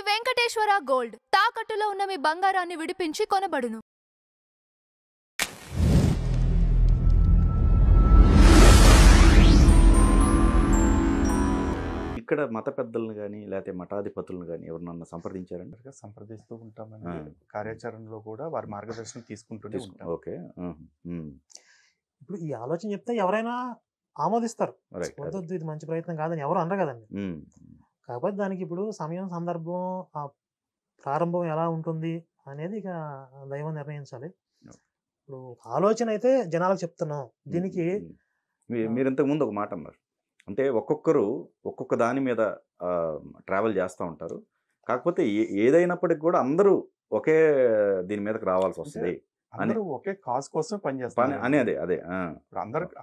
Venkateswara gold తాకట్టులో ఉన్న మీ బంగారాన్ని విడిపించి కొనబడును. ఇక్కడ మత పెద్దలను గాని లేకపోతే మఠాధిపతులను గాని ఎవరినన్నా సంప్రదించారండి? సంప్రదిస్తూ ఉంటామండి. కార్యాచరణలో కూడా వారి మార్గదర్శనం తీసుకుంటూనే ఉంటాం. ఓకే. ఇప్పుడు ఈ ఆలోచన చెప్తే ఎవరైనా ఆమోదిస్తారు. రైట్. వద్దొద్దు, ఇది మంచి ప్రయత్నం కాదని ఎవరు అనరు కదండి. కాకపోతే దానికి ఇప్పుడు సమయం, సందర్భం, ఆ ప్రారంభం ఎలా ఉంటుంది అనేది ఇక దైవం నిర్ణయించాలి. ఇప్పుడు ఆలోచన అయితే జనాలకు చెప్తున్నాం. దీనికి మీరు ఇంతకు ముందు ఒక మాట అన్నారు, అంటే ఒక్కొక్కరు ఒక్కొక్క దాని మీద ట్రావెల్ చేస్తూ ఉంటారు. కాకపోతే ఏదైనప్పటికి కూడా అందరూ ఒకే దీని మీదకి రావాల్సి వస్తుంది, అందరూ ఒకే కాజ్ కోసం పనిచేస్తారు అనేది. అదే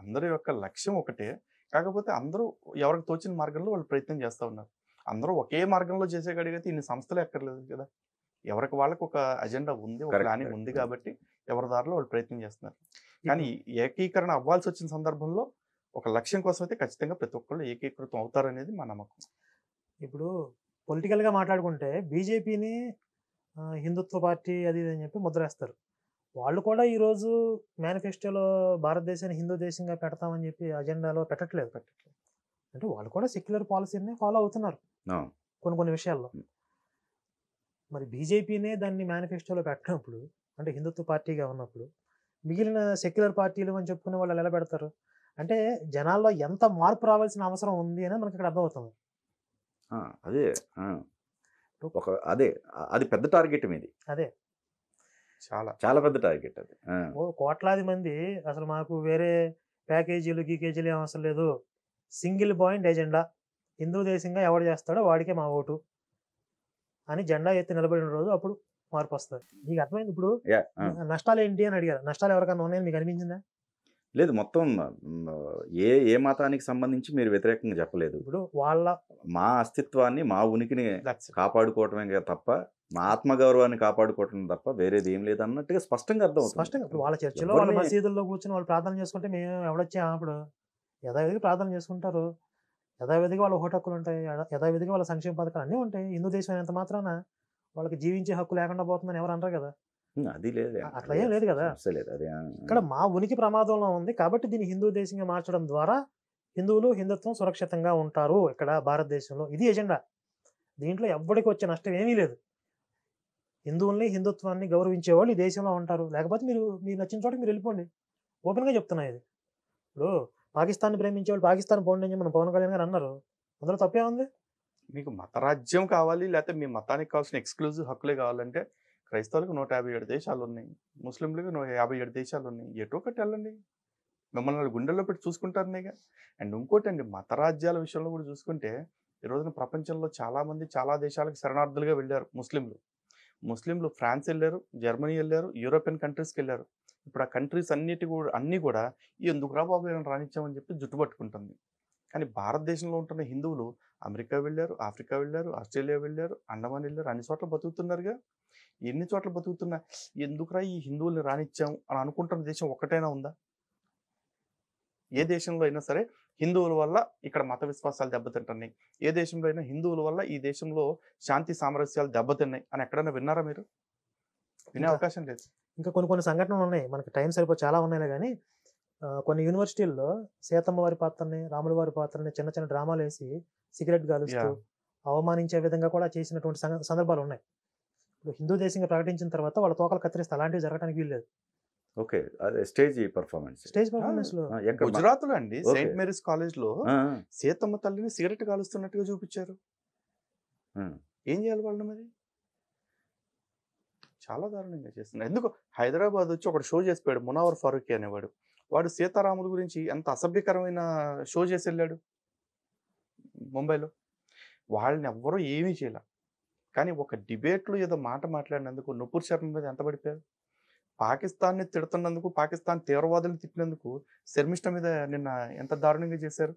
అందరి యొక్క లక్ష్యం ఒకటే. కాకపోతే అందరూ ఎవరికి తోచిన మార్గంలో వాళ్ళు ప్రయత్నం చేస్తూ ఉన్నారు. అందరూ ఒకే మార్గంలో చేసే గడిగైతే ఇన్ని సంస్థలు ఎక్కర్లేదు కదా. ఎవరికి వాళ్ళకి ఒక అజెండా ఉంది, ఒక ప్లానింగ్ ఉంది కాబట్టి ఎవరి దారిలో వాళ్ళు ప్రయత్నం చేస్తున్నారు. కానీ ఏకీకరణ అవ్వాల్సి వచ్చిన సందర్భంలో ఒక లక్ష్యం కోసం అయితే ఖచ్చితంగా ప్రతి ఒక్కళ్ళు ఏకీకృతం అవుతారనేది మా నమ్మకం. ఇప్పుడు పొలిటికల్గా మాట్లాడుకుంటే బీజేపీని హిందుత్వ పార్టీ అది అని చెప్పి ముద్రేస్తారు. వాళ్ళు కూడా ఈరోజు మేనిఫెస్టోలో భారతదేశాన్ని హిందూ దేశంగా పెడతామని చెప్పి అజెండాలో పెట్టట్లేదు. అంటే వాళ్ళు కూడా సెక్యులర్ పాలసీని ఫాలో అవుతున్నారు కొన్ని విషయాల్లో. మరి బీజేపీనే దాన్ని మేనిఫెస్టోలో పెట్టినప్పుడు, అంటే హిందుత్వ పార్టీగా ఉన్నప్పుడు, మిగిలిన సెక్యులర్ పార్టీలు అని చెప్పుకునే వాళ్ళు ఎలా పెడతారు? అంటే జనాల్లో ఎంత మార్పు రావాల్సిన అవసరం ఉంది అని మనకి ఇక్కడ అర్థమవుతుంది. అది పెద్ద టార్గెట్ మీది. అదే చాలా చాలా పెద్ద టార్గెట్ అది. కోట్లాది మంది అసలు మాకు వేరే ప్యాకేజీలు గీకేజీలు ఏం అవసరం లేదు, సింగిల్ పాయింట్ ఎజెండా, హిందూ దేశంగా ఎవడు చేస్తాడో వాడికే మా ఓటు అని జెండా ఎత్తి నిలబడిన రోజు అప్పుడు మార్పు వస్తుంది. మీకు అర్థమైంది? ఇప్పుడు నష్టాలు ఏంటి అని అడిగారు. నష్టాలు ఎవరికన్నా ఉన్నాయని మీకు అనిపించిందా? లేదు, మొత్తం ఏ మతానికి సంబంధించి మీరు వ్యతిరేకంగా చెప్పలేదు. ఇప్పుడు మా అస్తిత్వాన్ని, మా ఉనికిని కాపాడుకోవటమే తప్ప, మా ఆత్మగౌరవాన్ని కాపాడుకోవటం తప్ప వేరేది ఏం లేదు అన్నట్టుగా స్పష్టంగా అర్థం అవుతుంది. ఇప్పుడు వాళ్ళ చర్చిలో, వాళ్ళ మసీదుల్లో కూర్చొని వాళ్ళు ప్రార్థన చేసుకుంటే మేము ఎవడొచ్చా? అప్పుడు యథావిధిగా ప్రార్థన చేసుకుంటారు, యథావిధిగా వాళ్ళ ఓటు హక్కులు ఉంటాయి, యథావిధిగా వాళ్ళ సంక్షేమ పథకాలు అన్నీ ఉంటాయి. హిందూ దేశం అయినంత మాత్రాన వాళ్ళకి జీవించే హక్కు లేకుండా పోతుందని ఎవరు అంటారు కదా. అది లేదు, అట్లా ఏం లేదు కదా. ఇక్కడ మా ఉనికి ప్రమాదంలో ఉంది కాబట్టి దీన్ని హిందూ దేశంగా మార్చడం ద్వారా హిందువులు, హిందుత్వం సురక్షితంగా ఉంటారు ఇక్కడ భారతదేశంలో. ఇది ఎజెండా. దీంట్లో ఎవ్వడికి వచ్చే నష్టం ఏమీ లేదు. హిందువుల్ని, హిందుత్వాన్ని గౌరవించేవాళ్ళు ఈ దేశంలో ఉంటారు. లేకపోతే మీరు నచ్చిన చోటకి మీరు వెళ్ళిపోండి. ఓపెన్గా చెప్తున్నా ఇది. ఇప్పుడు పాకిస్తాన్ని ప్రేమించేవాళ్ళు పాకిస్తాన్ పోండి అని మన పవన్ కళ్యాణ్ గారు అన్నారు. అందులో తప్పే ఉంది? మీకు మతరాజ్యం కావాలి, లేకపోతే మీ మతానికి కావాల్సిన ఎక్స్క్లూజివ్ హక్కులే కావాలంటే క్రైస్తవులకు 157 దేశాలు ఉన్నాయి, ముస్లింలకు 157 దేశాలు ఉన్నాయి. ఎటో ఒకటి వెళ్ళండి, మిమ్మల్ని వాళ్ళు గుండెల్లో పెట్టి చూసుకుంటారనేగా. అండ్ ఇంకోటి అండి, మతరాజ్యాల విషయంలో కూడా చూసుకుంటే ఈ రోజున ప్రపంచంలో చాలామంది చాలా దేశాలకు శరణార్థులుగా వెళ్ళారు. ముస్లింలు ఫ్రాన్స్ వెళ్ళారు, జర్మనీ వెళ్ళారు, యూరోపియన్ కంట్రీస్కి వెళ్ళారు. ఇప్పుడు ఆ కంట్రీస్ అన్నీ కూడా ఎందుకురా బాబు రానిచ్చామని చెప్పి జుట్టుపట్టుకుంటుంది. కానీ భారతదేశంలో ఉంటున్న హిందువులు అమెరికా వెళ్ళారు, ఆఫ్రికా వెళ్ళారు, ఆస్ట్రేలియా వెళ్ళారు, అండమాన్ వెళ్ళారు, అన్ని చోట్ల బతుకుతున్నారుగా. ఎన్ని చోట్ల బతుకుతున్నా ఎందుకురా ఈ హిందువుల్ని రానిచ్చాం అని అనుకుంటున్న దేశం ఒక్కటైనా ఉందా? ఏ దేశంలో అయినా సరే హిందువుల వల్ల ఇక్కడ మత విశ్వాసాలు దెబ్బతింటున్నాయి, ఏ దేశంలో అయినా హిందువుల వల్ల ఈ దేశంలో శాంతి సామరస్యాలు దెబ్బతిన్నాయి అని ఎక్కడైనా విన్నారా మీరు? వినే అవకాశం లేదు. ఇంకా కొన్ని సంఘటనలు ఉన్నాయి, మనకి టైం సరిపో చాలా ఉన్నాయి. కానీ కొన్ని యూనివర్సిటీల్లో సీతమ్మ వారి పాత్రని, రాముల వారి పాత్రని చిన్న చిన్న డ్రామాలు వేసి సిగరెట్ గాలుస్తూ అవమానించే విధంగా కూడా చేసినటువంటి సందర్భాలు ఉన్నాయి. ఇప్పుడు హిందూ దేశంగా ప్రకటించిన తర్వాత వాళ్ళ తోకలు కత్తిరిస్తే అలాంటివి జరగడానికి వీల్లేదు. ఓకే, అదే స్టేజ్ పర్ఫార్మెన్స్ లో గుజరాత్ లో అండి, సెయింట్ మేరీస్ కాలేజ్ లో సీతమ్మ తల్లిని సిగరెట్ కాలుస్తున్నట్టుగా చూపించారు. ఏం చేయాలి వాళ్ళు? మరి చాలా దారుణంగా చేస్తున్నారు. ఎందుకు హైదరాబాద్ వచ్చి ఒకటి షో చేసిపోయాడు మునావర్ ఫారూఖీ అనేవాడు. వాడు సీతారాముల గురించి ఎంత అసభ్యకరమైన షో చేసి వెళ్ళాడు ముంబైలో. వాళ్ళని ఎవ్వరూ ఏమీ చేయలే. కానీ ఒక డిబేట్లో ఏదో మాట మాట్లాడినందుకు నుపూర్ శర్మ మీద ఎంత పడిపోయారు. పాకిస్తాన్ని తిడుతున్నందుకు, పాకిస్తాన్ తీవ్రవాదులు తిట్టినందుకు శర్మిష్ట మీద నిన్న ఎంత దారుణంగా చేశారు,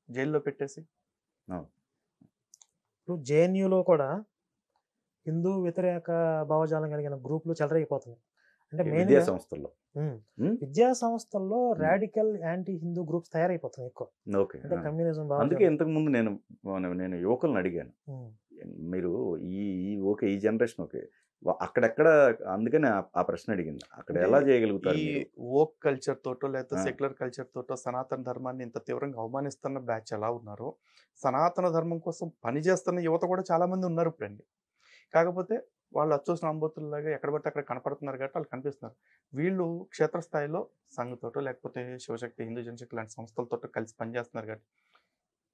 జైల్లో పెట్టేసి. ఇప్పుడు జేఎన్యూలో కూడా హిందూ వ్యతిరేక భావజాలం కలిగిన గ్రూపులు చెలరైపోతున్నాయి. అంటే విద్యా సంస్థల్లో రాడికల్ యాంటీ హిందూ గ్రూప్స్ తయారైపోతున్నాయి ఎక్కువ. కమ్యూనిజం. అందుకే ఇంతకు ముందు నేను యువకులను అడిగాను, మీరు ఓకే ఈ జనరేషన్ ఓకే అక్కడెక్కడ అందుకని ఆ ప్రశ్న అడిగింది అక్కడ అంటే ఎలా ఈ చేయగలుగుతారు మీరు ఓక్ కల్చర్ తోటో లేకపోతే ఆ. సెక్యులర్ కల్చర్ తోటో సనాతన ధర్మాన్ని ఇంత తీవ్రంగా అవమానిస్తున్న బ్యాచ్ ఎలా ఉన్నారో సనాతన ధర్మం కోసం పనిచేస్తున్న యువత కూడా చాలా మంది ఉన్నారు ఇప్పుడండి. కాకపోతే వాళ్ళు అచ్చోసిన అంబోతుల్లాగా ఎక్కడ పడితే అక్కడ కనపడుతున్నారు కాబట్టి వాళ్ళు కనిపిస్తున్నారు. వీళ్ళు క్షేత్రస్థాయిలో సంఘతోటో లేకపోతే శివశక్తి హిందూ జనశక్తి లాంటి సంస్థలతో కలిసి పనిచేస్తున్నారు కాబట్టి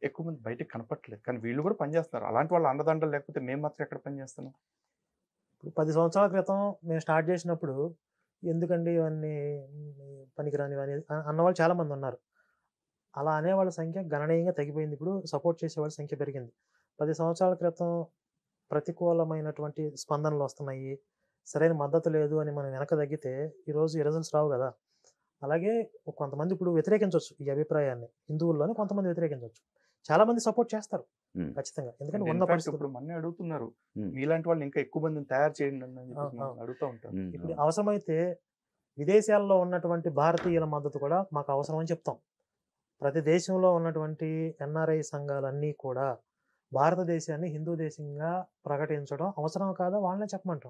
ఎక్కువ మంది బయటకు కనపట్లేదు. కానీ వీళ్ళు కూడా పనిచేస్తున్నారు. అలాంటి వాళ్ళ అండదండలు లేకపోతే మేము మాత్రం ఎక్కడ పనిచేస్తున్నాం? ఇప్పుడు 10 సంవత్సరాల క్రితం మేము స్టార్ట్ చేసినప్పుడు ఎందుకండి ఇవన్నీ పనికిరానివని అన్నవాళ్ళు చాలా మంది ఉన్నారు. అలా అనేవాళ్ళ సంఖ్య గణనీయంగా తగ్గిపోయింది. ఇప్పుడు సపోర్ట్ చేసేవాళ్ళ సంఖ్య పెరిగింది. 10 సంవత్సరాల క్రితం ప్రతికూలమైనటువంటి స్పందనలు వస్తున్నాయి, సరైన మద్దతు లేదు అని మనం వెనక తగ్గితే ఈరోజు ఈ రిజల్ట్స్ రావు కదా. అలాగే కొంతమంది ఇప్పుడు వ్యతిరేకించవచ్చు ఈ అభిప్రాయాన్ని, హిందువుల్లోనే కొంతమంది వ్యతిరేకించవచ్చు, చాలా మంది సపోర్ట్ చేస్తారు ఖచ్చితంగా. ఎందుకంటే ఉన్న ఇన్ఫాక్ట్ పరిస్థితులు ఇప్పుడు మన్ని అడుగుతున్నారు Hmm. మీలాంటి వాళ్ళు ఇంకా ఎక్కువ మందిని తయారు చేయండి అని చెప్పేసి ఆ, ఆ. మమ్మల్ని అడుగుతూ ఉంటారు. ఇప్పుడు అవసరమైతే విదేశాల్లో ఉన్నటువంటి భారతీయుల మద్దతు కూడా మాకు అవసరం అని చెప్తాం. ప్రతి దేశంలో ఉన్నటువంటి ఎన్ఆర్ఐ సంఘాలన్నీ కూడా భారతదేశాన్ని హిందూ దేశంగా ప్రకటించడం అవసరం కాదా వాళ్ళనే చెప్పమంటాం.